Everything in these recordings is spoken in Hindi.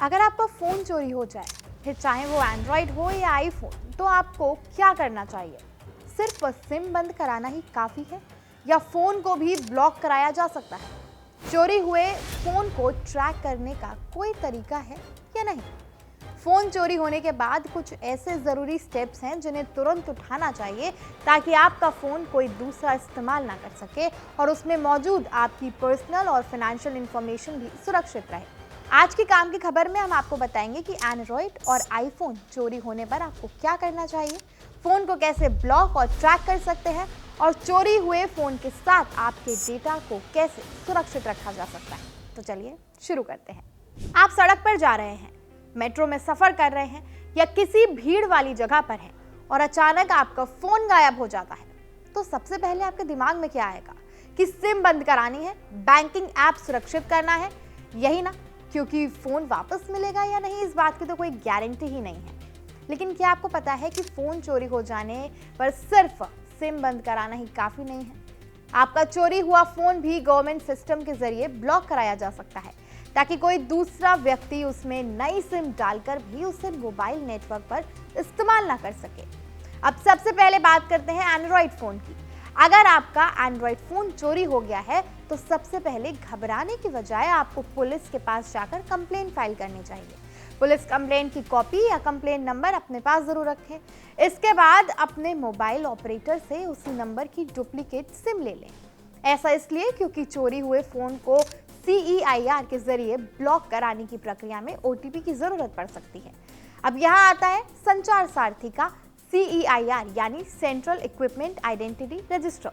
अगर आपका फ़ोन चोरी हो जाए, फिर चाहे वो एंड्रॉयड हो या आईफोन, तो आपको क्या करना चाहिए? सिर्फ सिम बंद कराना ही काफ़ी है या फ़ोन को भी ब्लॉक कराया जा सकता है? चोरी हुए फ़ोन को ट्रैक करने का कोई तरीका है या नहीं? फ़ोन चोरी होने के बाद कुछ ऐसे ज़रूरी स्टेप्स हैं जिन्हें तुरंत उठाना चाहिए ताकि आपका फ़ोन कोई दूसरा इस्तेमाल ना कर सके और उसमें मौजूद आपकी पर्सनल और फाइनेंशियल इंफॉर्मेशन भी सुरक्षित रहे। आज की काम की खबर में हम आपको बताएंगे कि एंड्रॉयड और आईफोन चोरी होने पर आपको क्या करना चाहिए, फ़ोन को कैसे ब्लॉक और ट्रैक कर सकते हैं और चोरी हुए फ़ोन के साथ आपके डेटा को कैसे सुरक्षित रखा जा सकता है। तो चलिए शुरू करते हैं। आप सड़क पर जा रहे हैं, मेट्रो में सफर कर रहे हैं या किसी भीड़ वाली जगह पर हैं और अचानक आपका फोन गायब हो जाता है, तो सबसे पहले आपके दिमाग में क्या आएगा कि सिम बंद करानी है, बैंकिंग ऐप सुरक्षित करना है, यही ना? क्योंकि फोन वापस मिलेगा या नहीं इस बात की तो कोई गारंटी ही नहीं है। लेकिन क्या आपको पता है कि फोन चोरी हो जाने पर सिर्फ सिम बंद कराना ही काफी नहीं है? आपका चोरी हुआ फोन भी गवर्नमेंट सिस्टम के जरिए ब्लॉक कराया जा सकता है ताकि कोई दूसरा व्यक्ति उसमें नई सिम डालकर भी उसे मोबाइल नेटवर्क पर इस्तेमाल ना कर सके। अब सबसे पहले बात करते हैं एंड्रॉयड फोन की। अगर आपका एंड्रॉयड फोन चोरी हो गया है तो सबसे पहले घबराने की बजाय आपको पुलिस के पास जाकर कंप्लेंट फाइल करनी चाहिए। पुलिस कंप्लेंट की कॉपी या कंप्लेंट नंबर अपने पास जरूर रखें। इसके बाद अपने मोबाइल ऑपरेटर से उसी नंबर की डुप्लीकेट सिम ले लें। ऐसा इसलिए क्योंकि चोरी हुए फोन को CEIR के जरिए ब्लॉक कराने की प्रक्रिया में OTP की जरूरत पड़ सकती है। अब यहाँ आता है संचार सारथी का CEIR यानी सेंट्रल इक्विपमेंट आइडेंटिटी रजिस्टर।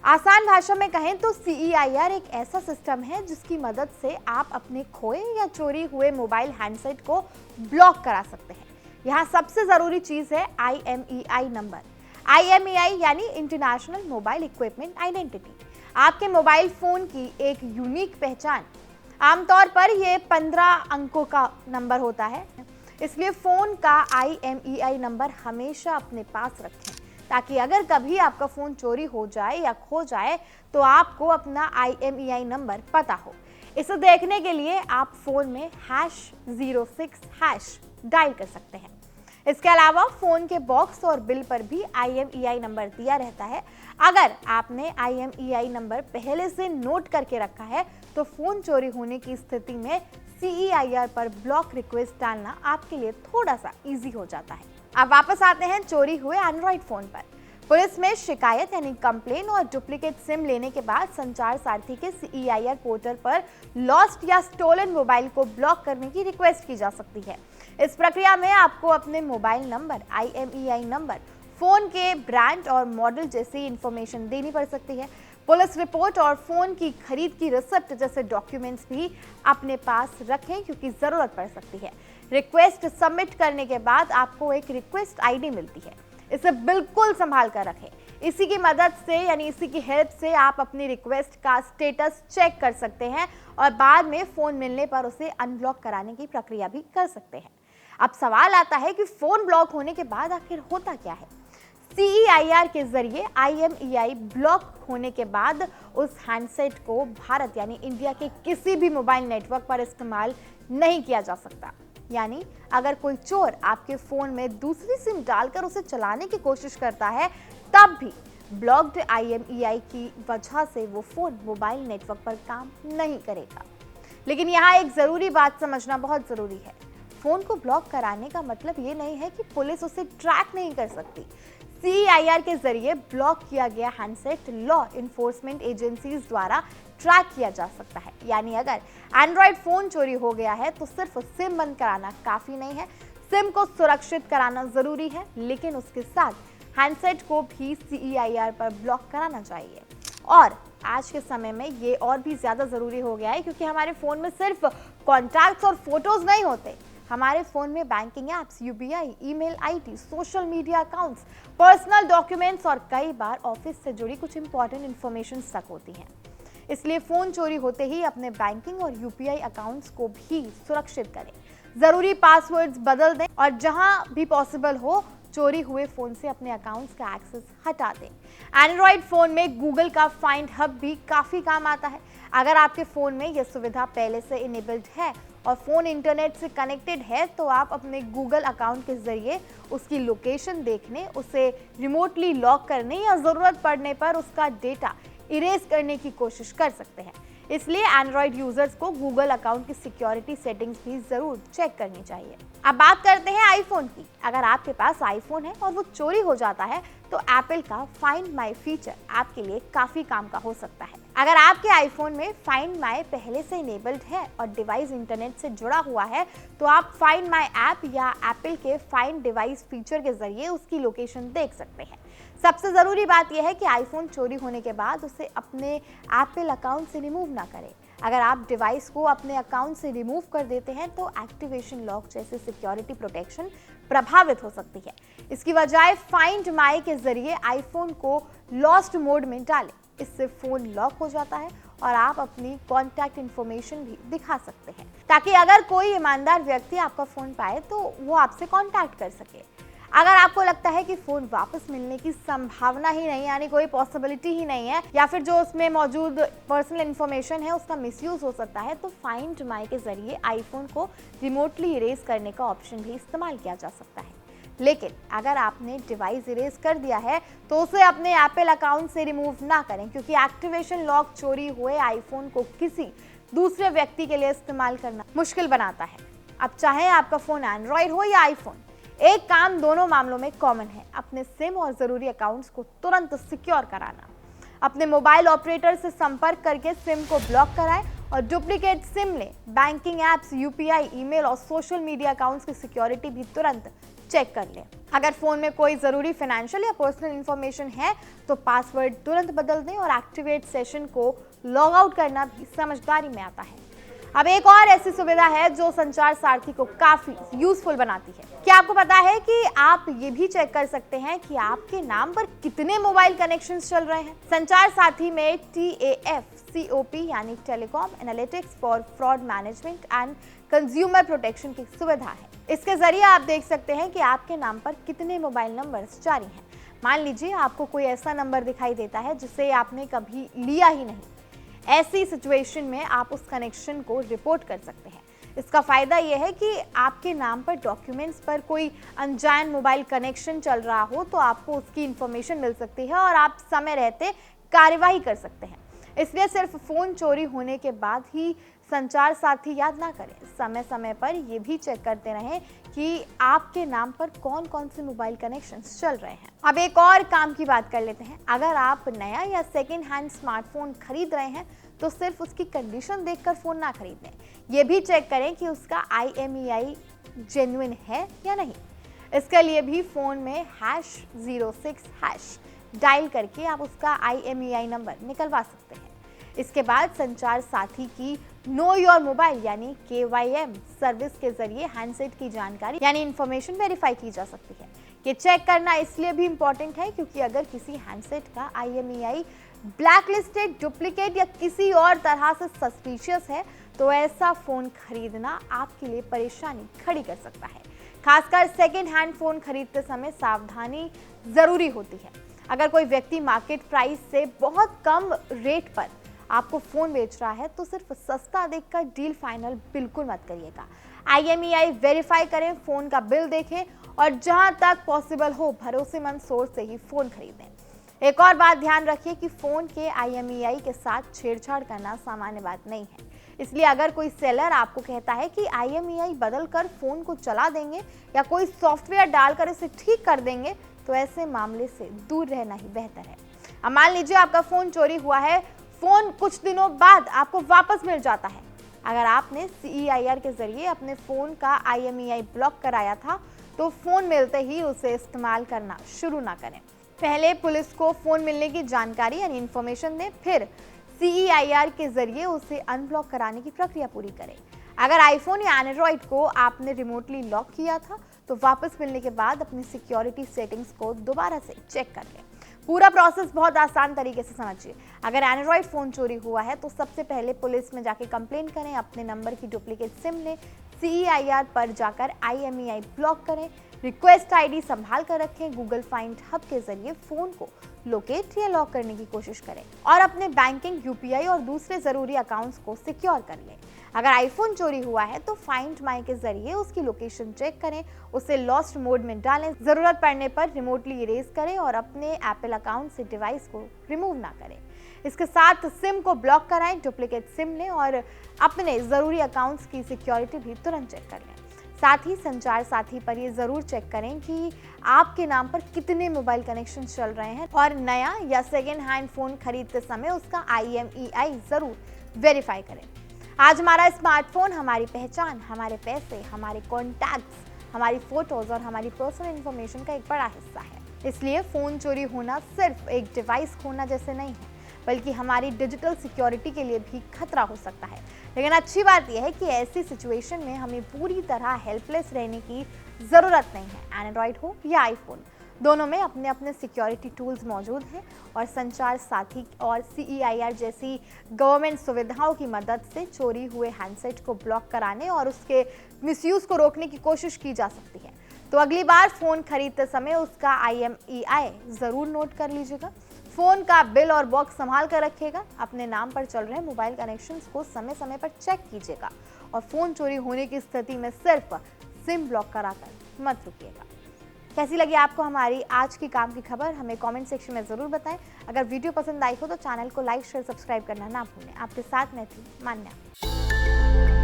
आसान भाषा में कहें तो CEIR एक ऐसा सिस्टम है जिसकी मदद से आप अपने खोए या चोरी हुए मोबाइल हैंडसेट को ब्लॉक करा सकते हैं। यहाँ सबसे जरूरी चीज है IMEI नंबर। IMEI यानी इंटरनेशनल मोबाइल इक्विपमेंट आइडेंटिटी, आपके मोबाइल फोन की एक यूनिक पहचान। आमतौर पर यह 15 अंकों का नंबर होता है, इसलिए फोन का IMEI नंबर हमेशा अपने पास रखें ताकि अगर कभी आपका फोन चोरी हो जाए या खो जाए तो आपको अपना IMEI नंबर पता हो। इसे देखने के लिए आप फोन में #06# डायल कर सकते हैं। इसके अलावा फोन के बॉक्स और बिल पर भी IMEI नंबर दिया रहता है। अगर आपने IMEI नंबर पहले से नोट करके रखा है तो फोन चोरी होने की स्थिति में CEIR पर ब्लॉक रिक्वेस्ट डालना आपके लिए थोड़ा सा इजी हो जाता है। अब वापस आते हैं चोरी हुए एंड्रॉयड फोन पर। पुलिस में शिकायत यानी कंप्लेन और डुप्लीकेट सिम लेने के बाद संचार सारथी के CEIR पोर्टल पर लॉस्ट या स्टोलन मोबाइल को ब्लॉक करने की रिक्वेस्ट की जा सकती है। इस प्रक्रिया में आपको अपने mobile number, IMEI number, phone के ब्रांड और मॉडल जैसी इंफॉर्मेशन देनी पड़ सकती है। पुलिस रिपोर्ट और फोन की खरीद की रिसिप्ट जैसे डॉक्यूमेंट्स भी अपने पास रखें क्योंकि जरूरत पड़ सकती है। रिक्वेस्ट सबमिट करने के बाद आपको एक रिक्वेस्ट ID मिलती है, इसे बिल्कुल संभाल कर रखें। इसी की मदद से यानी इसी की हेल्प से आप अपनी रिक्वेस्ट का स्टेटस चेक कर सकते हैं और बाद में फोन मिलने पर उसे अनब्लॉक कराने की प्रक्रिया भी कर सकते हैं। अब सवाल आता है कि फोन ब्लॉक होने के बाद आखिर होता क्या है? CEIR के जरिए IMEI ब्लॉक होने के बाद उस हैंडसेट को भारत यानी इंडिया के किसी भी मोबाइल नेटवर्क पर इस्तेमाल नहीं किया जा सकता। यानी अगर कोई चोर आपके फोन में दूसरी सिम डालकर उसे चलाने की कोशिश करता है तब भी ब्लॉक्ड IMEI की वजह से वो फोन मोबाइल नेटवर्क पर काम नहीं करेगा। लेकिन यहाँ एक जरूरी बात समझना बहुत जरूरी है। फोन को ब्लॉक कराने का मतलब ये नहीं है कि पुलिस उसे ट्रैक नहीं कर सकती। CEIR के जरिए ब्लॉक किया गया हैंडसेट लॉ इन्फोर्समेंट एजेंसीज द्वारा ट्रैक किया जा सकता है। यानी अगर एंड्रॉयड फोन चोरी हो गया है तो सिर्फ सिम बंद कराना काफी नहीं है, सिम को सुरक्षित कराना जरूरी है, लेकिन उसके साथ हैंडसेट को भी CEIR पर ब्लॉक कराना चाहिए। और आज के समय में ये और भी ज्यादा जरूरी हो गया है क्योंकि हमारे फोन में सिर्फ कॉन्टैक्ट्स और फोटोज नहीं होते, हमारे फोन में banking apps, UPI, email ID, social media accounts, personal documents और कई बार ऑफिस से जुड़ी कुछ इंपॉर्टेंट इंफॉर्मेशन तक होती हैं। इसलिए फोन चोरी होते ही अपने बैंकिंग और UPI अकाउंट्स को भी सुरक्षित करें, जरूरी पासवर्ड्स बदल दें और जहां भी पॉसिबल हो चोरी हुए फोन से अपने अकाउंट्स का एक्सेस हटा दें। एंड्रॉयड फोन में गूगल का फाइंड हब भी काफी काम आता है। अगर आपके फोन में यह सुविधा पहले से इनेबल्ड है और फ़ोन इंटरनेट से कनेक्टेड है तो आप अपने गूगल अकाउंट के ज़रिए उसकी लोकेशन देखने, उसे रिमोटली लॉक करने या ज़रूरत पड़ने पर उसका डेटा इरेज करने की कोशिश कर सकते हैं। इसलिए एंड्रॉयड यूजर्स को गूगल अकाउंट की सिक्योरिटी सेटिंग्स भी जरूर चेक करनी चाहिए। अब बात करते हैं आईफोन की। अगर आपके पास आईफोन है और वो चोरी हो जाता है तो एप्पल का फाइंड माई फीचर आपके लिए काफी काम का हो सकता है। अगर आपके आईफोन में फाइंड माई पहले से इनेबल्ड है और डिवाइस इंटरनेट से जुड़ा हुआ है तो आप फाइंड माई ऐप या एप्पल के फाइंड डिवाइस फीचर के जरिए उसकी लोकेशन देख सकते हैं। सबसे ज़रूरी बात यह है कि आईफोन चोरी होने के बाद उसे अपने एप्पल अकाउंट से रिमूव ना करें। अगर आप डिवाइस को अपने अकाउंट से रिमूव कर देते हैं तो एक्टिवेशन लॉक जैसे सिक्योरिटी प्रोटेक्शन प्रभावित हो सकती है। इसकी बजाय फाइंड माई के जरिए आईफोन को लॉस्ट मोड में डालें। इससे फ़ोन लॉक हो जाता है और आप अपनी कॉन्टैक्ट इन्फॉर्मेशन भी दिखा सकते हैं, ताकि अगर कोई ईमानदार व्यक्ति आपका फ़ोन पाए तो वो आपसे कॉन्टैक्ट कर सके। अगर आपको लगता है कि फ़ोन वापस मिलने की संभावना ही नहीं, यानी कोई पॉसिबिलिटी ही नहीं है, या फिर जो उसमें मौजूद पर्सनल इन्फॉर्मेशन है उसका मिसयूज हो सकता है, तो फाइंड माई के जरिए आईफोन को रिमोटली इरेज करने का ऑप्शन भी इस्तेमाल किया जा सकता है। लेकिन अगर आपने डिवाइस इरेज कर दिया है तो उसे अपने एप्पल अकाउंट से रिमूव ना करें, क्योंकि एक्टिवेशन लॉक चोरी हुए आईफोन को किसी दूसरे व्यक्ति के लिए इस्तेमाल करना मुश्किल बनाता है। अब चाहे आपका फ़ोन एंड्रॉयड हो या आईफोन, एक काम दोनों मामलों में कॉमन है, अपने सिम और ज़रूरी अकाउंट्स को तुरंत सिक्योर कराना। अपने मोबाइल ऑपरेटर से संपर्क करके सिम को ब्लॉक कराएं और डुप्लीकेट सिम लें। बैंकिंग ऐप्स, यूपीआई, ईमेल और सोशल मीडिया अकाउंट्स की सिक्योरिटी भी तुरंत चेक कर लें। अगर फ़ोन में कोई ज़रूरी फाइनेंशियल या पर्सनल इन्फॉर्मेशन है तो पासवर्ड तुरंत बदल दें और एक्टिवेट सेशन को लॉग आउट करना भी समझदारी में आता है। अब एक और ऐसी सुविधा है जो संचार सारथी को काफी यूजफुल बनाती है। क्या आपको पता है कि आप ये भी चेक कर सकते हैं कि आपके नाम पर कितने मोबाइल कनेक्शंस चल रहे हैं? संचार सारथी में TAFCOP यानी telecom analytics for fraud management and consumer protection की सुविधा है। इसके जरिए आप देख सकते हैं कि आपके नाम पर कितने मोबाइल नंबर्स जारी हैं। मान लीजिए आपको कोई ऐसा नंबर दिखाई देता है जिसे आपने कभी लिया ही नहीं। ऐसी सिचुएशन में आप उस कनेक्शन को रिपोर्ट कर सकते हैं। इसका फ़ायदा यह है कि आपके नाम पर डॉक्यूमेंट्स पर कोई अनजान मोबाइल कनेक्शन चल रहा हो तो आपको उसकी इन्फॉर्मेशन मिल सकती है और आप समय रहते कार्यवाही कर सकते हैं। इसलिए सिर्फ फ़ोन चोरी होने के बाद ही संचार साथी याद ना करें, समय समय पर ये भी चेक करते रहें कि आपके नाम पर कौन कौन से मोबाइल कनेक्शंस चल रहे हैं। अब एक और काम की बात कर लेते हैं। अगर आप नया या सेकेंड हैंड स्मार्टफोन खरीद रहे हैं तो सिर्फ उसकी कंडीशन देखकर फ़ोन ना खरीदें, ये भी चेक करें कि उसका IMEI जेन्युइन है या नहीं। इसके लिए भी फ़ोन में #06# डायल करके आप उसका IMEI नंबर निकलवा सकते हैं। इसके बाद संचार साथी की नो योर मोबाइल यानी KYM सर्विस के जरिए हैंडसेट की जानकारी यानी इन्फॉर्मेशन वेरीफाई की जा सकती है। ये चेक करना इसलिए भी इम्पोर्टेंट है क्योंकि अगर किसी हैंडसेट का IMEI ब्लैकलिस्टेड, डुप्लीकेट या किसी और तरह से सस्पिशियस है तो ऐसा फ़ोन खरीदना आपके लिए परेशानी खड़ी कर सकता है। खासकर सेकेंड हैंड फ़ोन खरीदते समय सावधानी ज़रूरी होती है। अगर कोई व्यक्ति मार्केट प्राइस से बहुत कम रेट पर आपको फ़ोन बेच रहा है तो सिर्फ सस्ता देखकर डील फाइनल बिल्कुल मत करिएगा। IMEI वेरीफाई करें, फ़ोन का बिल देखें और जहां तक पॉसिबल हो भरोसेमंद सोर्स से ही फ़ोन खरीदें। एक और बात ध्यान रखिए कि फ़ोन के IMEI के साथ छेड़छाड़ करना सामान्य बात नहीं है। इसलिए अगर कोई सेलर आपको कहता है कि IMEI बदल कर फ़ोन को चला देंगे या कोई सॉफ्टवेयर डालकर इसे ठीक कर देंगे तो ऐसे मामले से दूर रहना ही बेहतर है। अब मान लीजिए आपका फ़ोन चोरी हुआ है, फ़ोन कुछ दिनों बाद आपको वापस मिल जाता है। अगर आपने CEIR के जरिए अपने फ़ोन का IMEI ब्लॉक कराया था तो फ़ोन मिलते ही उसे इस्तेमाल करना शुरू ना करें। पहले पुलिस को फ़ोन मिलने की जानकारी यानी इन्फॉर्मेशन दें, फिर CEIR के जरिए उसे अनब्लॉक कराने की प्रक्रिया पूरी करें। अगर आईफोन या एंड्रॉयड को आपने रिमोटली लॉक किया था तो वापस मिलने के बाद अपनी सिक्योरिटी सेटिंग्स को दोबारा से चेक कर लें। पूरा प्रोसेस बहुत आसान तरीके से समझिए। अगर एंड्रॉयड फ़ोन चोरी हुआ है तो सबसे पहले पुलिस में जाके कंप्लेंट करें, अपने नंबर की डुप्लीकेट सिम लें, CEIR पर जाकर IMEI ब्लॉक करें, रिक्वेस्ट ID संभाल कर रखें, गूगल फाइंड हब के जरिए फ़ोन को लोकेट या लॉक करने की कोशिश करें और अपने बैंकिंग, UPI और दूसरे ज़रूरी अकाउंट्स को सिक्योर कर लें। अगर आईफोन चोरी हुआ है तो फाइंड माई के जरिए उसकी लोकेशन चेक करें, उसे लॉस्ट मोड में डालें, जरूरत पड़ने पर रिमोटली इरेज करें और अपने एप्पल अकाउंट से डिवाइस को रिमूव ना करें। इसके साथ सिम को ब्लॉक कराएं, डुप्लीकेट सिम लें और अपने जरूरी अकाउंट्स की सिक्योरिटी भी तुरंत चेक कर लें। साथ ही संचार साथी पर ये जरूर चेक करें कि आपके नाम पर कितने मोबाइल कनेक्शन चल रहे हैं और नया या सेकेंड हैंड फोन खरीदते समय उसका IMEI जरूर वेरीफाई करें। आज हमारा स्मार्टफोन हमारी पहचान, हमारे पैसे, हमारे कॉन्टैक्ट्स, हमारी फोटोज और हमारी पर्सनल इंफॉर्मेशन का एक बड़ा हिस्सा है। इसलिए फोन चोरी होना सिर्फ एक डिवाइस खोना जैसे नहीं है, बल्कि हमारी डिजिटल सिक्योरिटी के लिए भी खतरा हो सकता है। लेकिन अच्छी बात यह है कि ऐसी सिचुएशन में हमें पूरी तरह हेल्पलेस रहने की ज़रूरत नहीं है। एंड्रॉयड हो या आईफोन, दोनों में अपने अपने सिक्योरिटी टूल्स मौजूद हैं और संचार साथी और CEIR जैसी गवर्नमेंट सुविधाओं की मदद से चोरी हुए हैंडसेट को ब्लॉक कराने और उसके मिसयूज़ को रोकने की कोशिश की जा सकती है। तो अगली बार फ़ोन खरीदते समय उसका IMEI ज़रूर नोट कर लीजिएगा। फ़ोन का बिल और बॉक्स संभाल कर रखिएगा। अपने नाम पर चल रहे मोबाइल कनेक्शंस को समय समय पर चेक कीजिएगा और फ़ोन चोरी होने की स्थिति में सिर्फ सिम ब्लॉक कराकर मत रुकिएगा। कैसी लगी आपको हमारी आज की काम की खबर, हमें कमेंट सेक्शन में ज़रूर बताएं। अगर वीडियो पसंद आई हो तो चैनल को लाइक शेयर सब्सक्राइब करना ना भूलें। आपके साथ मैं थी मान्या।